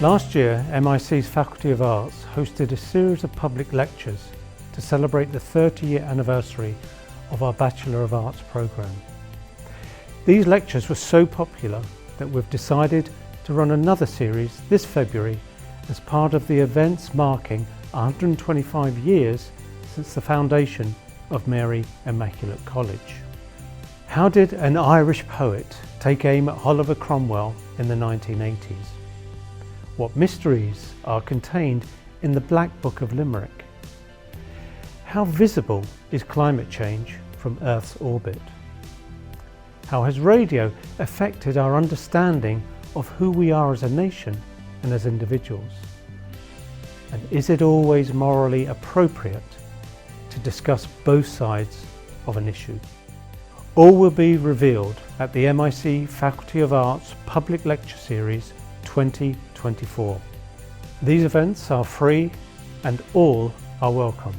Last year, MIC's Faculty of Arts hosted a series of public lectures to celebrate the 30-year anniversary of our Bachelor of Arts programme. These lectures were so popular that we've decided to run another series this February as part of the events marking 125 years since the foundation of Mary Immaculate College. How did an Irish poet take aim at Oliver Cromwell in the 1980s? What mysteries are contained in the Black Book of Limerick? How visible is climate change from Earth's orbit? How has radio affected our understanding of who we are as a nation and as individuals? And is it always morally appropriate to discuss both sides of an issue? All will be revealed at the MIC Faculty of Arts Public Lecture Series 2024. These events are free and all are welcome.